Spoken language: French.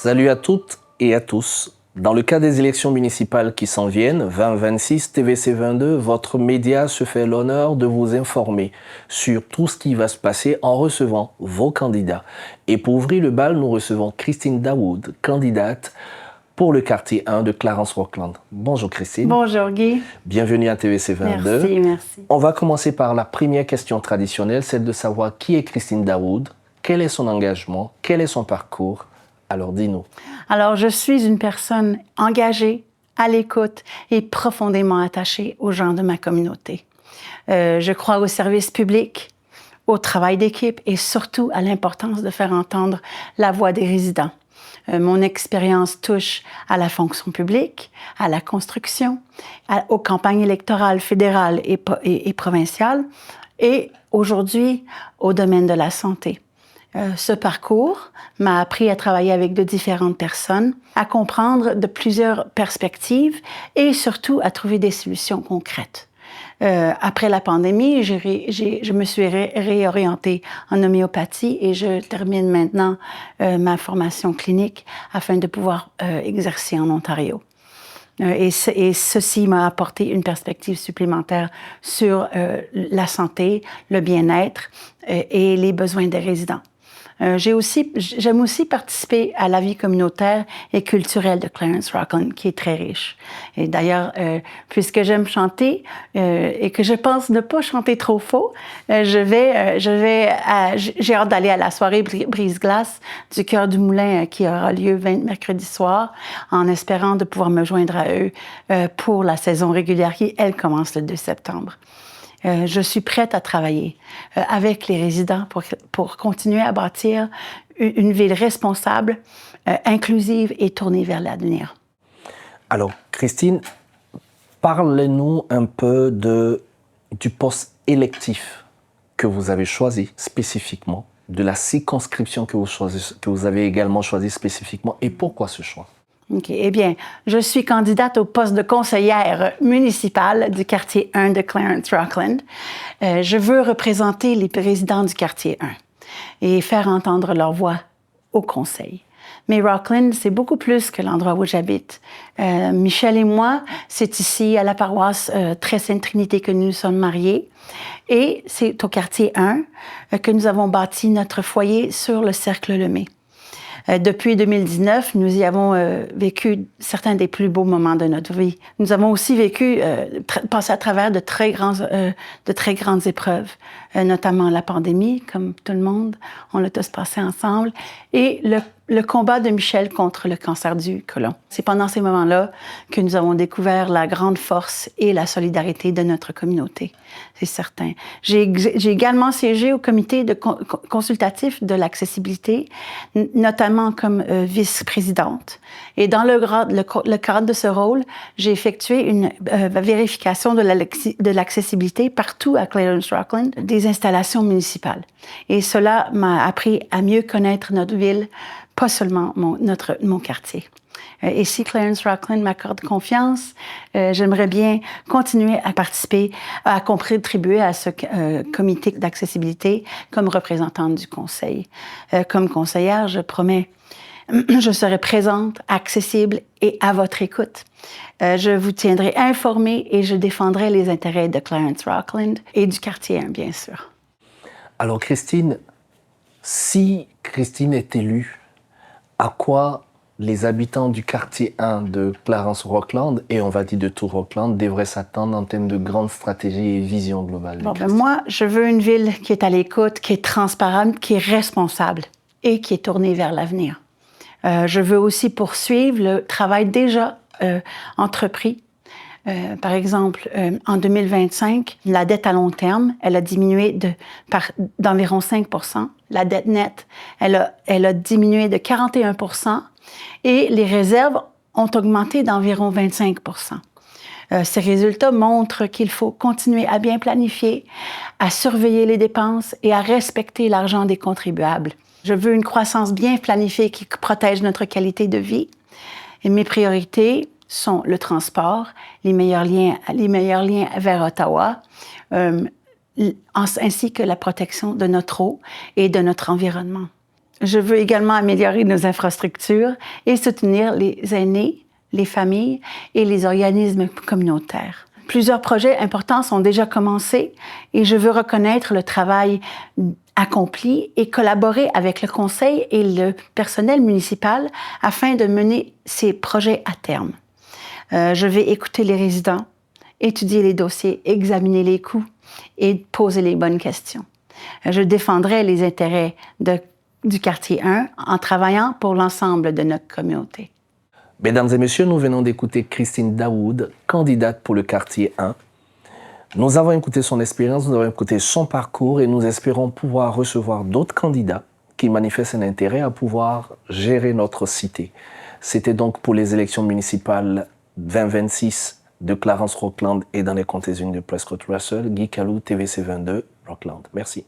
Salut à toutes et à tous. Dans le cas des élections municipales qui s'en viennent, 2026, TVC 22, votre média se fait l'honneur de vous informer sur tout ce qui va se passer en recevant vos candidats. Et pour ouvrir le bal, nous recevons Christine Daoud, candidate pour le quartier 1 de Clarence-Rockland. Bonjour Christine. Bonjour Guy. Bienvenue à TVC 22. Merci. On va commencer par la première question traditionnelle, celle de savoir qui est Christine Daoud, quel est son engagement, quel est son parcours. Alors, dis-nous. Alors, je suis une personne engagée, à l'écoute et profondément attachée aux gens de ma communauté. Je crois au service public, au travail d'équipe et surtout à l'importance de faire entendre la voix des résidents. Mon expérience touche à la fonction publique, à la construction, aux campagnes électorales fédérales et provinciales et aujourd'hui au domaine de la santé. Ce parcours m'a appris à travailler avec de différentes personnes, à comprendre de plusieurs perspectives et surtout à trouver des solutions concrètes. Après la pandémie, je me suis réorientée en homéopathie et je termine maintenant ma formation clinique afin de pouvoir exercer en Ontario. Et ceci m'a apporté une perspective supplémentaire sur la santé, le bien-être et les besoins des résidents. J'aime aussi participer à la vie communautaire et culturelle de Clarence-Rockland, qui est très riche. Et d'ailleurs, puisque j'aime chanter et que je pense ne pas chanter trop faux, j'ai hâte d'aller à la soirée brise-glace du Cœur du Moulin qui aura lieu mercredi soir, en espérant de pouvoir me joindre à eux pour la saison régulière qui, elle, commence le 2 septembre. Je suis prête à travailler avec les résidents pour continuer à bâtir une ville responsable, inclusive et tournée vers l'avenir. Alors, Christine, parlez-nous un peu du poste électif que vous avez choisi spécifiquement, de la circonscription que vous avez également choisi spécifiquement, et pourquoi ce choix? OK. Eh bien, je suis candidate au poste de conseillère municipale du quartier 1 de Clarence-Rockland. Je veux représenter les résidents du quartier 1 et faire entendre leur voix au conseil. Mais Rockland, c'est beaucoup plus que l'endroit où j'habite. Michel et moi, c'est ici, à la paroisse Très Sainte Trinité, que nous sommes mariés. Et c'est au quartier 1 que nous avons bâti notre foyer sur le Cercle Lemay. Depuis 2019, nous y avons vécu certains des plus beaux moments de notre vie. Nous avons aussi passé à travers de très grandes épreuves, notamment la pandémie, comme tout le monde. On l'a tous passé ensemble. Et le combat de Michel contre le cancer du côlon. C'est pendant ces moments-là que nous avons découvert la grande force et la solidarité de notre communauté, c'est certain. J'ai également siégé au comité consultatif de l'accessibilité, notamment comme vice-présidente. Et dans le cadre de ce rôle, j'ai effectué une vérification de l'accessibilité partout à Clarence-Rockland, des installations municipales. Et cela m'a appris à mieux connaître notre ville, pas seulement mon quartier. Et si Clarence-Rockland m'accorde confiance, j'aimerais bien continuer à participer, à contribuer à ce comité d'accessibilité comme représentante du conseil. Comme conseillère, je promets, je serai présente, accessible et à votre écoute. Je vous tiendrai informé et je défendrai les intérêts de Clarence-Rockland et du quartier 1, bien sûr. Alors Christine, si Christine est élue, à quoi les habitants du quartier 1 de Clarence-Rockland, et on va dire de tout Rockland, devraient s'attendre en termes de grandes stratégies et vision globale? Moi, je veux une ville qui est à l'écoute, qui est transparente, qui est responsable et qui est tournée vers l'avenir. Je veux aussi poursuivre le travail déjà entrepris. Par exemple, en 2025, la dette à long terme, elle a diminué d'environ 5 %. La dette nette, elle a diminué de 41 % et les réserves ont augmenté d'environ 25 %. Ces résultats montrent qu'il faut continuer à bien planifier, à surveiller les dépenses et à respecter l'argent des contribuables. Je veux une croissance bien planifiée qui protège notre qualité de vie. Et mes priorités sont le transport, les meilleurs liens vers Ottawa, ainsi que la protection de notre eau et de notre environnement. Je veux également améliorer nos infrastructures et soutenir les aînés, les familles et les organismes communautaires. Plusieurs projets importants sont déjà commencés et je veux reconnaître le travail accompli et collaborer avec le conseil et le personnel municipal afin de mener ces projets à terme. Je vais écouter les résidents, étudier les dossiers, examiner les coûts et poser les bonnes questions. Je défendrai les intérêts du quartier 1 en travaillant pour l'ensemble de notre communauté. Mesdames et messieurs, nous venons d'écouter Christine Daoud, candidate pour le quartier 1. Nous avons écouté son expérience, nous avons écouté son parcours et nous espérons pouvoir recevoir d'autres candidats qui manifestent un intérêt à pouvoir gérer notre cité. C'était donc pour les élections municipales 2026 de Clarence Rockland et dans les comtés unis de Prescott Russell, Guy Calou, TVC 22, Rockland. Merci.